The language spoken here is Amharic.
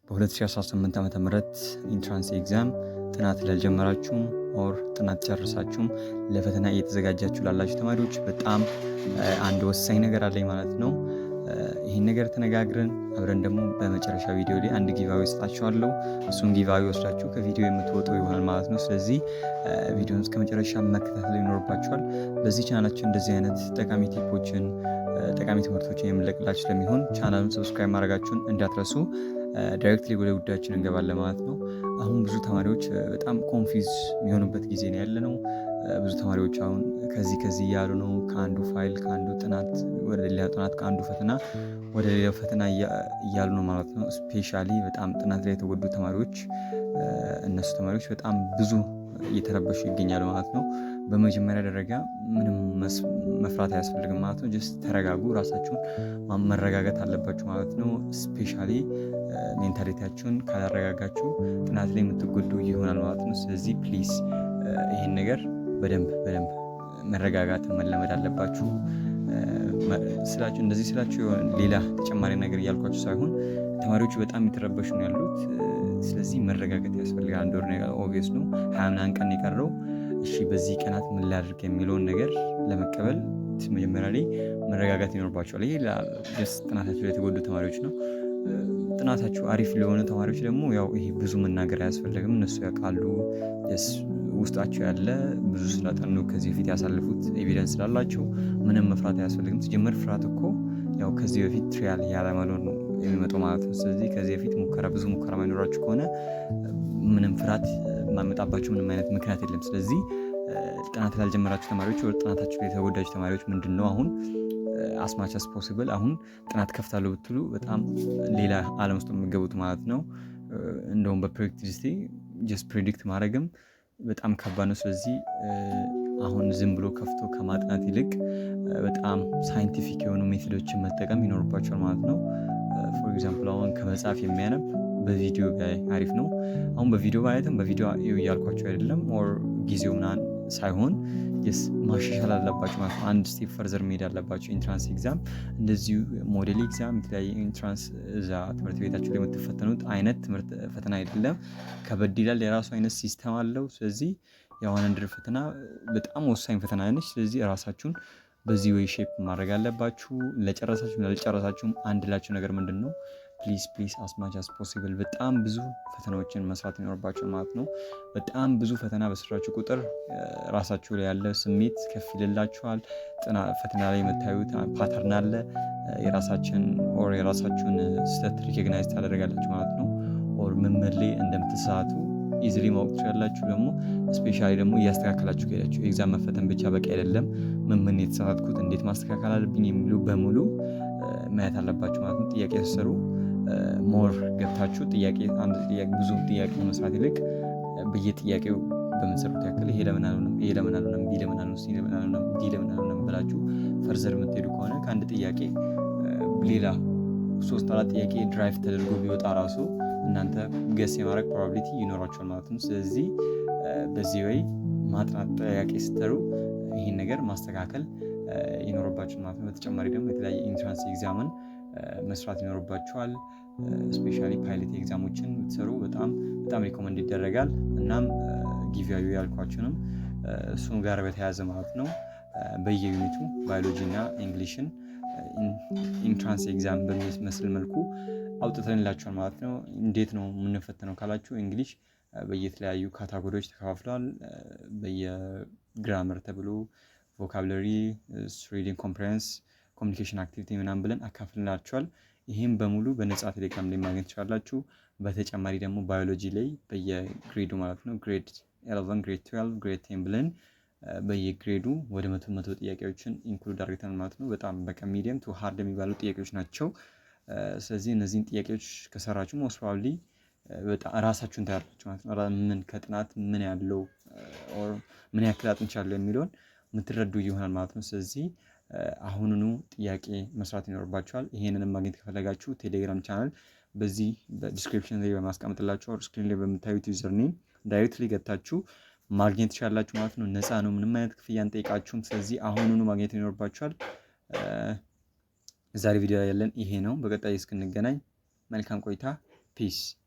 በ2018 ዓመተ ምህረት ኢንትራንስ ኤግዛም ጥናት ላልጀመራችሁም ኦር ጥናት ጨርሳችሁም ለፈተና እየተዘጋጃችሁ ላላችሁ ተማሪዎች በጣም አንድ ወሳኝ ነገር አለኝ ማለት ነው። ይህን ነገር ተነጋግረን አብረን ደግሞ በመጨረሻ ቪዲዮ ላይ አንድ ጊቫዌ ሰጣችኋለሁ። እሱን ጊቫዌ ወስዳችሁ ከቪዲዮ የምትወጡ ይሆናል ማለት ነው። ስለዚህ ቪዲዮን እስከ መጨረሻ መከታተል ይኖርባችኋል። በዚህ ቻናላችን እንደዚህ አይነት ጠቃሚ ቲፖችን ጠቃሚ ትምህርቶችን የምንለቅላችሁ ስለሚሆን ቻናሉን ሰብስክራይብ ማድረጋችሁን እንዳትረሱ። ዳይሬክትሊ ወደ ጉዳያችን እንገባለን ማለት ነው። አሁን ብዙ ተማሪዎች በጣም ኮንፊውዝ የሚሆኑበት ጊዜ ነው ያለ ነው። ብዙ ተማሪዎች አሁን ከዚህ እያሉ ነው። ከአንዱ ፋይል ከአንዱ ጥናት ወደ ሌላ ጥናት ከአንዱ ፈተና ወደ ሌላው ፈተና እያሉ ነው ማለት ነው። ስፔሻሊ በጣም ጥናት ላይ የተጎዱ ተማሪዎች እነሱ ተማሪዎች በጣም ብዙ እየተረበሹ ይገኛሉ ማለት ነው። በመጀመሪያ ደረጃ ምንም መፍራት አያስፈልግም ማለት ነው። ጀስት ተረጋጉ፣ ራሳችሁን መረጋጋት አለባችሁ ማለት ነው። ስፔሻሊ ሜንታሊቲያችሁን ካላረጋጋችሁ ጥናት ላይ የምትጎዱ ይሆናል ማለት ነው። ስለዚህ ፕሊዝ ይህን ነገር በደንብ መረጋጋት መለመድ አለባችሁ ስላችሁ እንደዚህ ስላችሁ ሌላ ተጨማሪ ነገር እያልኳችሁ ሳይሆን ተማሪዎቹ በጣም የተረበሹ ነው ያሉት። ስለዚህ መረጋጋት ያስፈልጋል። አንድ ወር ነገር ኦብቪየስ ነው፣ 20 ቀን የቀረው። እሺ በዚህ ቀናት ምን ላድርግ የሚለውን ነገር ለመቀበል መጀመሪያ ላይ መረጋጋት ይኖርባቸዋል። ይሄ ጥናታቸው ላይ የተጎዱ ተማሪዎች ነው። ጥናታቸው አሪፍ ለሆኑ ተማሪዎች ደግሞ ያው ይሄ ብዙ መናገር አያስፈልግም። እነሱ ያውቃሉ ውስጣቸው ያለ ብዙ ስላጠኑ ከዚህ በፊት ያሳልፉት ኤቪደንስ ስላላቸው ምንም መፍራት አያስፈልግም። ሲጀመር ፍርሃት እኮ ያው ከዚህ በፊት ትሪያል ያለመኖር ነው የሚመጣው ማለት ነው። ስለዚህ ከዚህ በፊት ብዙ ሙከራ ማይኖራችሁ ከሆነ ምንም ፍርሃት ማመጣባችሁ ምንም አይነት ምክንያት የለም። ስለዚህ ጥናት ላልጀመራችሁ ተማሪዎች ወደ ጥናታችሁ የተጎዳችሁ ተማሪዎች ምንድነው አሁን አስማች አስ ፖሲብል አሁን ጥናት ከፍታለሁ ብትሉ በጣም ሌላ ዓለም ውስጥ የምትገቡት ማለት ነው። እንደውም በፕሬዲክቲቪቲ ጀስት ፕሬዲክት ማድረግም በጣም ከባድ ነው። ስለዚህ አሁን ዝም ብሎ ከፍቶ ከማጥናት ይልቅ በጣም ሳይንቲፊክ የሆኑ ሜቶዶችን መጠቀም ይኖርባቸዋል ማለት ነው። ፎር ኤግዛምፕል አሁን ከመጽሐፍ የሚያነብ በቪዲዮ ጋር አሪፍ ነው። አሁን በቪዲዮ ማለትም በቪዲዮ እያልኳቸው አይደለም ኦር ጊዜው ምናምን ሳይሆን ማሻሻል አለባቸው ማለት ነው። አንድ ስቴፕ ፈርዘር መሄድ አለባቸው። ኢንትራንስ ኤግዛም እንደዚሁ ሞዴል ኤግዛም የተለያየ ኢንትራንስ እዛ ትምህርት ቤታችሁ ላይ የምትፈተኑት አይነት ትምህርት ፈተና አይደለም። ከበድ ይላል። የራሱ አይነት ሲስተም አለው። ስለዚህ የ100 ፈተና በጣም ወሳኝ ፈተና ነች። ስለዚህ ራሳችሁን በዚህ ወይ ሼፕ ማድረግ አለባችሁ። ለጨረሳችሁም ላልጨረሳችሁም አንድ ላችሁ ነገር ምንድን ነው ፕሊዝ አስማች አስ ፖሲብል በጣም ብዙ ፈተናዎችን መስራት ይኖርባቸው ማለት ነው። በጣም ብዙ ፈተና በሰራችሁ ቁጥር ራሳችሁ ላይ ያለ ስሜት ከፍ ይልላችኋል። ፈተና ላይ የምታዩት ፓተርን አለ። የራሳችሁን ስህተት ሪኮግናይዝ ታደርጋላችሁ ማለት ነው። ኦር ምን ላይ እንደምትሳቱ ኢዚሊ ማወቅ ትችላላችሁ። ደግሞ ስፔሻሊ ደግሞ እያስተካከላችሁ ከሄዳችሁ ኤግዛም መፈተን ብቻ በቂ አይደለም። ምን የተሳሳትኩት እንዴት ማስተካከል አለብኝ የሚሉ በሙሉ ማየት አለባችሁ ማለት ነው። ጥያቄ ተሰሩ ሞር ገብታችሁ ብዙ ጥያቄ መስራት ይልቅ በየጥያቄው በምትሰሩት ያክል ይሄ ለምን አልሆነም፣ ቢ ለምን አልሆነም፣ ሲ ለምን አልሆነም፣ ዲ ለምን አልሆነም ብላችሁ ፈርዘር የምትሄዱ ከሆነ ከአንድ ጥያቄ ሌላ 3-4 ጥያቄ ድራይቭ ተደርጎ ቢወጣ ራሱ እናንተ ገስ የማድረግ ፕሮባቢሊቲ ይኖራችኋል ማለት ነው። ስለዚህ በዚህ ወይ ማጥናት ጥያቄ ስትሰሩ ይህን ነገር ማስተካከል ይኖርባችኋል ማለት ነው። በተጨማሪ ደግሞ የተለያየ ኢንትራንስ ኤግዛምን መስራት ይኖርባችኋል። ስፔሻሊ ፓይለት ኤግዛሞችን ብትሰሩ በጣም ሪኮመንድ ይደረጋል። እናም ጊቫዌ ያልኳችሁንም እሱን ጋር በተያያዘ ማለት ነው በየዩኒቱ ባዮሎጂ እና እንግሊሽን ኢንትራንስ ኤግዛም በሚመስል መልኩ አውጥተንላችኋል ማለት ነው። እንዴት ነው የምንፈተነው ካላችሁ እንግሊሽ በየተለያዩ ካታጎሪዎች ተከፋፍሏል። በየግራመር ተብሎ ቮካብለሪ፣ ሪዲንግ ኮምፕሬንስ፣ ኮሚኒኬሽን አክቲቪቲ ምናምን ብለን አካፍልናችኋል። ይህም በሙሉ በነጻ ቴሌግራም ላይ ማግኘት ትችላላችሁ። በተጨማሪ ደግሞ ባዮሎጂ ላይ በየግሬዱ ማለት ነው ግሬድ 11፣ ግሬድ 12፣ ግሬድ 10 ብለን በየግሬዱ ወደ 100 ጥያቄዎችን ኢንክሉድ አድርገን ማለት ነው። በጣም ሚዲየም ቱ ሃርድ የሚባሉ ጥያቄዎች ናቸው። ስለዚህ እነዚህን ጥያቄዎች ከሰራችሁ ሞስት ፕሮባብሊ በጣም ራሳችሁን ታያላችሁ ማለት ነው። ምን ከጥናት ምን ያለው ኦር ምን ያክል አጥንቻለሁ የሚለውን የምትረዱ ይሆናል ማለት ነው። ስለዚህ አሁኑኑ ጥያቄ መስራት ይኖርባችኋል። ይሄንንም ማግኘት ከፈለጋችሁ ቴሌግራም ቻናል በዚህ በዲስክሪፕሽን ላይ በማስቀምጥላችሁ ስክሪን ላይ በምታዩት ዩዘርኔም ዳይሬክትሊ ገብታችሁ ማግኘት ትችላላችሁ ማለት ነው። ነፃ ነው፣ ምንም አይነት ክፍያ አንጠይቃችሁም። ስለዚህ አሁኑኑ ማግኘት ይኖርባችኋል። ዛሬ ቪዲዮ ያለን ይሄ ነው። በቀጣይ እስክንገናኝ መልካም ቆይታ። ፒስ